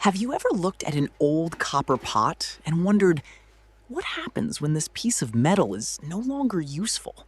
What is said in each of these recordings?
Have you ever looked at an old copper pot and wondered what happens when this piece of metal is no longer useful?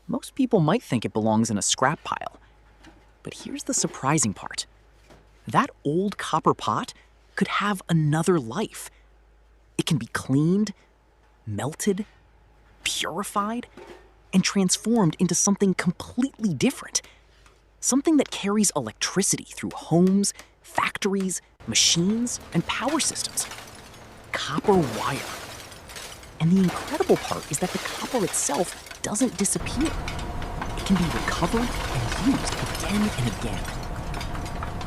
Most people might think it belongs in a scrap pile. But here's the surprising part. That old copper pot could have another life. It can be cleaned, melted, purified, and transformed into something completely different. Something that carries electricity through homes, factories, machines, and power systems. Copper wire. And the incredible part is that the copper itself doesn't disappear. It can be recovered and used again and again.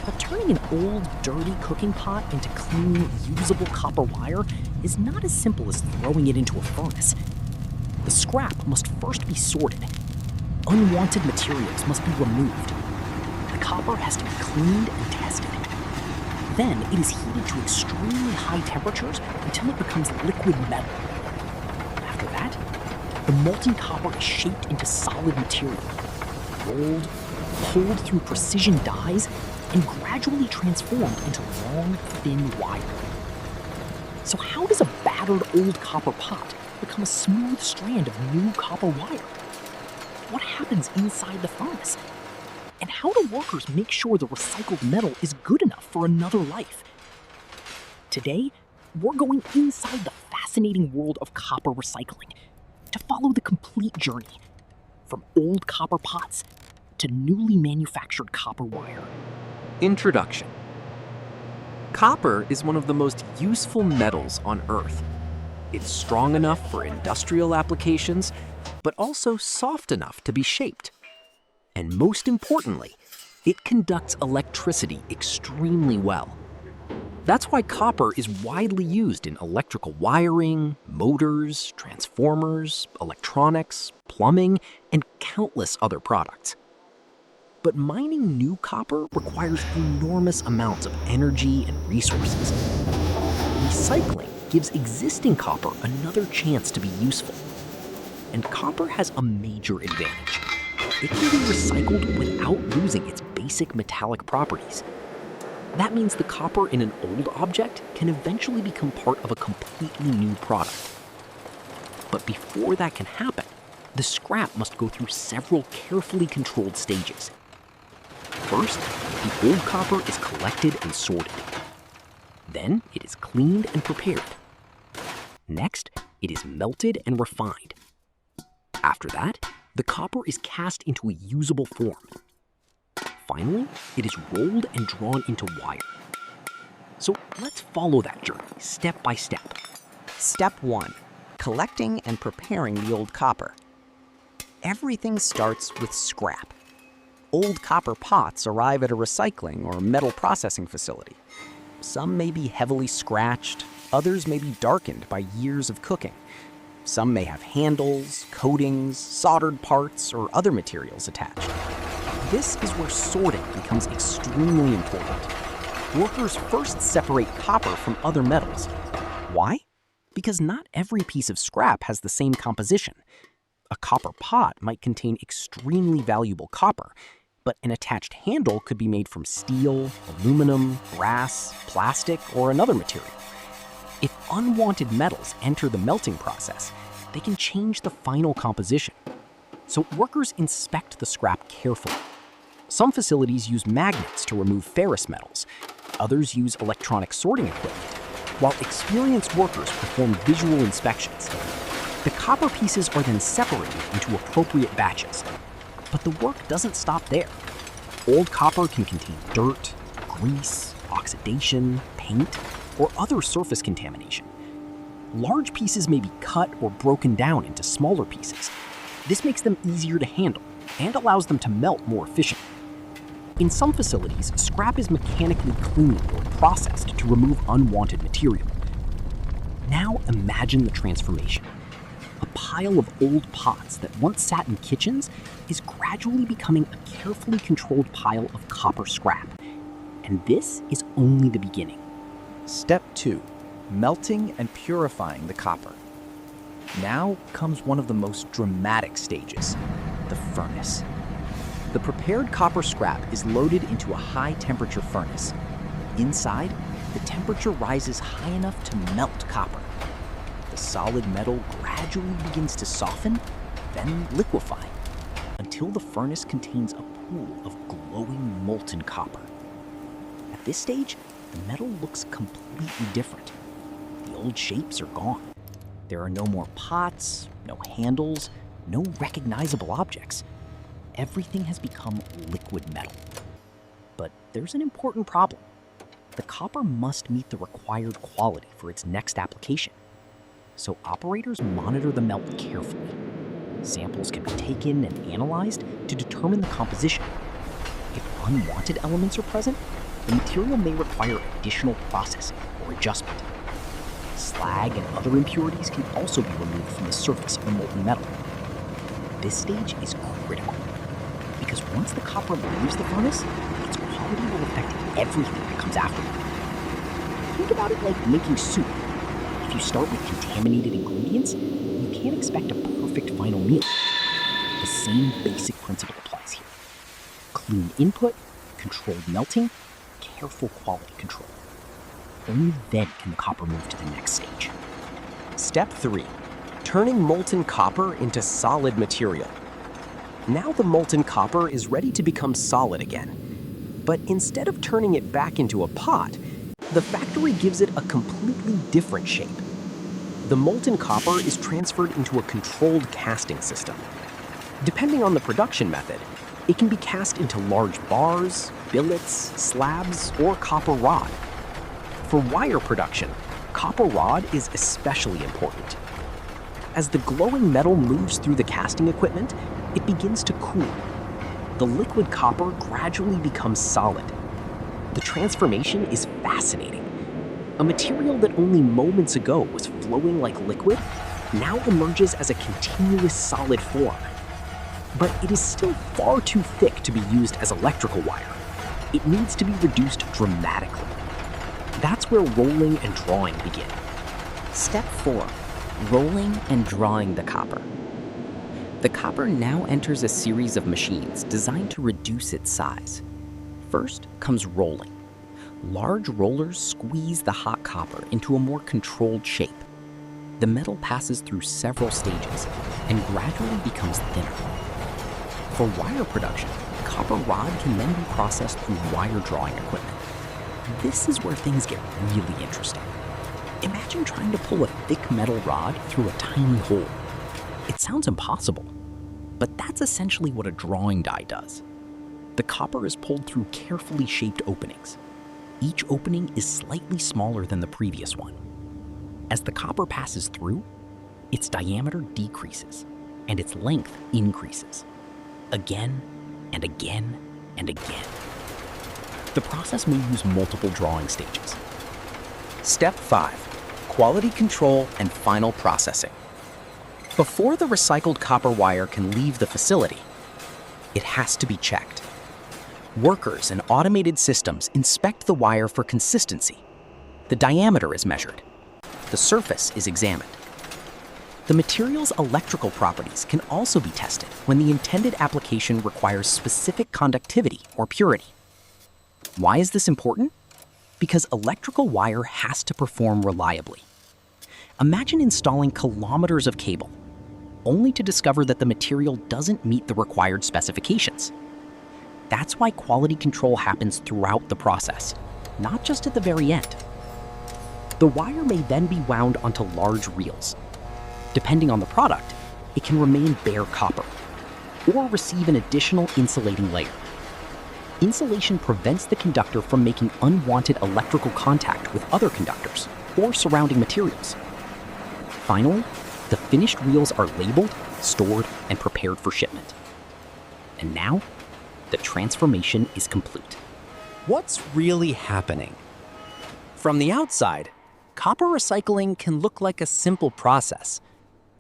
But turning an old, dirty cooking pot into clean, usable copper wire is not as simple as throwing it into a furnace. The scrap must first be sorted. Unwanted materials must be removed. The copper has to be cleaned and tested. Then it is heated to extremely high temperatures until it becomes liquid metal. After that, the molten copper is shaped into solid material, rolled, pulled through precision dies, and gradually transformed into long, thin wire. So how does a battered old copper pot become a smooth strand of new copper wire? What happens inside the furnace? And how do workers make sure the recycled metal is good enough for another life? Today, we're going inside the fascinating world of copper recycling to follow the complete journey, from old copper pots to newly manufactured copper wire. Introduction. Copper is one of the most useful metals on Earth. It's strong enough for industrial applications, but also soft enough to be shaped. And most importantly, it conducts electricity extremely well. That's why copper is widely used in electrical wiring, motors, transformers, electronics, plumbing, and countless other products. But mining new copper requires enormous amounts of energy and resources. Recycling gives existing copper another chance to be useful. And copper has a major advantage. It can be recycled without losing its basic metallic properties. That means the copper in an old object can eventually become part of a completely new product. But before that can happen, the scrap must go through several carefully controlled stages. First, the old copper is collected and sorted. Then it is cleaned and prepared. Next, it is melted and refined. After that, the copper is cast into a usable form. Finally, it is rolled and drawn into wire. So let's follow that journey step by step. Step 1. Collecting and preparing the old copper. Everything starts with scrap. Old copper pots arrive at a recycling or metal processing facility. Some may be heavily scratched, others may be darkened by years of cooking. Some may have handles, coatings, soldered parts, or other materials attached. This is where sorting becomes extremely important. Workers first separate copper from other metals. Why? Because not every piece of scrap has the same composition. A copper pot might contain extremely valuable copper, but an attached handle could be made from steel, aluminum, brass, plastic, or another material. If unwanted metals enter the melting process, they can change the final composition. So workers inspect the scrap carefully. Some facilities use magnets to remove ferrous metals. Others use electronic sorting equipment, while experienced workers perform visual inspections. The copper pieces are then separated into appropriate batches. But the work doesn't stop there. Old copper can contain dirt, grease, oxidation, paint, or other surface contamination. Large pieces may be cut or broken down into smaller pieces. This makes them easier to handle and allows them to melt more efficiently. In some facilities, scrap is mechanically cleaned or processed to remove unwanted material. Now imagine the transformation. A pile of old pots that once sat in kitchens is gradually becoming a carefully controlled pile of copper scrap. And this is only the beginning. Step 2. Melting and purifying the copper. Now comes one of the most dramatic stages, the furnace. The prepared copper scrap is loaded into a high-temperature furnace. Inside, the temperature rises high enough to melt copper. The solid metal gradually begins to soften, then liquefy, until the furnace contains a pool of glowing molten copper. At this stage, the metal looks completely different. The old shapes are gone. There are no more pots, no handles, no recognizable objects. Everything has become liquid metal. But there's an important problem. The copper must meet the required quality for its next application. So operators monitor the melt carefully. Samples can be taken and analyzed to determine the composition. If unwanted elements are present, the material may require additional processing or adjustment. Slag and other impurities can also be removed from the surface of the molten metal. This stage is critical, because once the copper leaves the furnace, its quality will affect everything that comes afterward. Think about it like making soup. If you start with contaminated ingredients, you can't expect a perfect final meal. The same basic principle applies here. Clean input, controlled melting, careful quality control. Only then can the copper move to the next stage. Step 3. Turning molten copper into solid material. Now the molten copper is ready to become solid again. But instead of turning it back into a pot, the factory gives it a completely different shape. The molten copper is transferred into a controlled casting system. Depending on the production method, it can be cast into large bars, billets, slabs, or copper rod. For wire production, copper rod is especially important. As the glowing metal moves through the casting equipment, it begins to cool. The liquid copper gradually becomes solid. The transformation is fascinating. A material that only moments ago was flowing like liquid now emerges as a continuous solid form. But it is still far too thick to be used as electrical wire. It needs to be reduced dramatically. That's where rolling and drawing begin. Step 4. Rolling and drawing the copper. The copper now enters a series of machines designed to reduce its size. First comes rolling. Large rollers squeeze the hot copper into a more controlled shape. The metal passes through several stages and gradually becomes thinner. For wire production, copper rod can then be processed through wire drawing equipment. This is where things get really interesting. Imagine trying to pull a thick metal rod through a tiny hole. It sounds impossible, but that's essentially what a drawing die does. The copper is pulled through carefully shaped openings. Each opening is slightly smaller than the previous one. As the copper passes through, its diameter decreases and its length increases. Again and again and again. The process may use multiple drawing stages. Step 5. Quality control and final processing. Before the recycled copper wire can leave the facility, it has to be checked. Workers and automated systems inspect the wire for consistency. The diameter is measured. The surface is examined. The material's electrical properties can also be tested when the intended application requires specific conductivity or purity. Why is this important? Because electrical wire has to perform reliably. Imagine installing kilometers of cable, only to discover that the material doesn't meet the required specifications. That's why quality control happens throughout the process, not just at the very end. The wire may then be wound onto large reels. Depending on the product, it can remain bare copper or receive an additional insulating layer. Insulation prevents the conductor from making unwanted electrical contact with other conductors or surrounding materials. Finally, the finished reels are labeled, stored, and prepared for shipment. And now, the transformation is complete. What's really happening? From the outside, copper recycling can look like a simple process.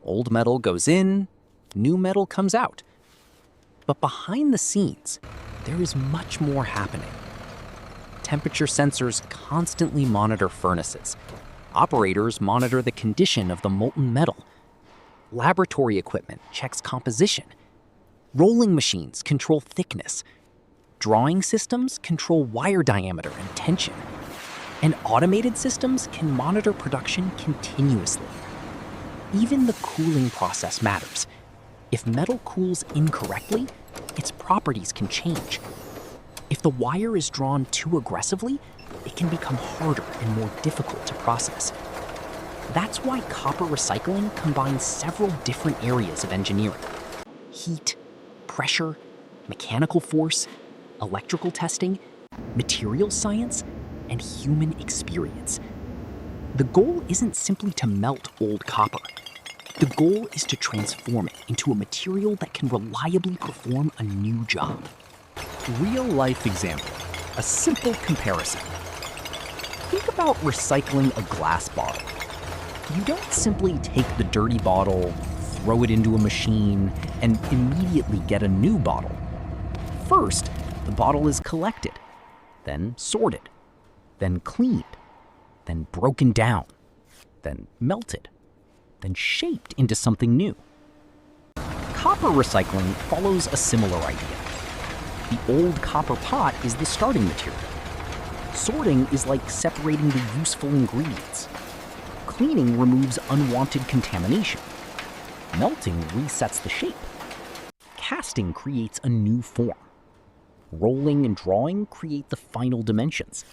Old metal goes in, new metal comes out. But behind the scenes, there is much more happening. Temperature sensors constantly monitor furnaces. Operators monitor the condition of the molten metal. Laboratory equipment checks composition. Rolling machines control thickness. Drawing systems control wire diameter and tension. And automated systems can monitor production continuously. Even the cooling process matters. If metal cools incorrectly, its properties can change. If the wire is drawn too aggressively, it can become harder and more difficult to process. That's why copper recycling combines several different areas of engineering: heat, pressure, mechanical force, electrical testing, materials science, and human experience. The goal isn't simply to melt old copper. The goal is to transform it into a material that can reliably perform a new job. Real-life example, a simple comparison. Think about recycling a glass bottle. You don't simply take the dirty bottle, throw it into a machine, and immediately get a new bottle. First, the bottle is collected, then sorted, then cleaned, then broken down, then melted, then shaped into something new. Copper recycling follows a similar idea. The old copper pot is the starting material. Sorting is like separating the useful ingredients. Cleaning removes unwanted contamination. Melting resets the shape. Casting creates a new form. Rolling and drawing create the final dimensions.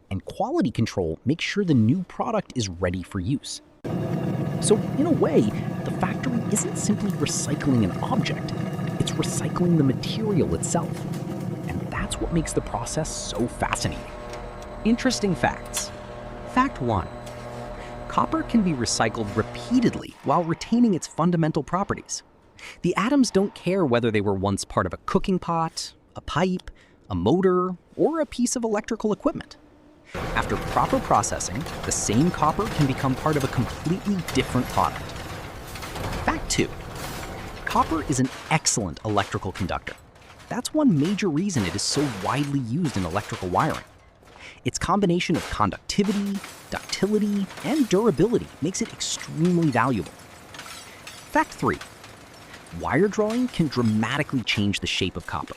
And quality control makes sure the new product is ready for use. So, in a way, the factory isn't simply recycling an object, it's recycling the material itself. And that's what makes the process so fascinating. Interesting facts. Fact 1. Copper can be recycled repeatedly while retaining its fundamental properties. The atoms don't care whether they were once part of a cooking pot, a pipe, a motor, or a piece of electrical equipment. After proper processing, the same copper can become part of a completely different product. Fact 2. Copper is an excellent electrical conductor. That's one major reason it is so widely used in electrical wiring. Its combination of conductivity, ductility, and durability makes it extremely valuable. Fact 3. Wire drawing can dramatically change the shape of copper.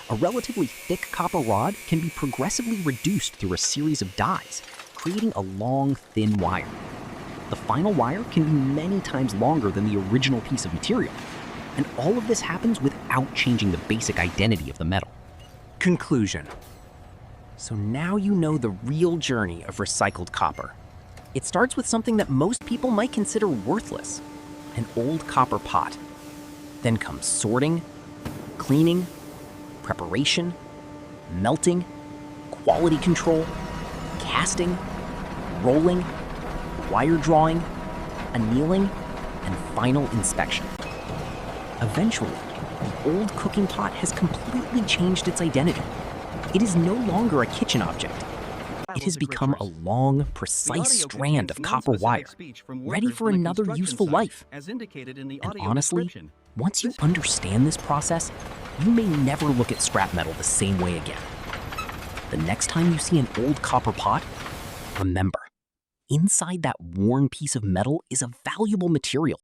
A relatively thick copper rod can be progressively reduced through a series of dies, creating a long, thin wire. The final wire can be many times longer than the original piece of material, and all of this happens without changing the basic identity of the metal. Conclusion. So now you know the real journey of recycled copper. It starts with something that most people might consider worthless, an old copper pot. Then comes sorting, cleaning, preparation, melting, quality control, casting, rolling, wire drawing, annealing, and final inspection. Eventually, the old cooking pot has completely changed its identity. It is no longer a kitchen object. It has become a long, precise strand of copper wire, ready for another useful life. And honestly, once you understand this process, you may never look at scrap metal the same way again. The next time you see an old copper pot, remember, inside that worn piece of metal is a valuable material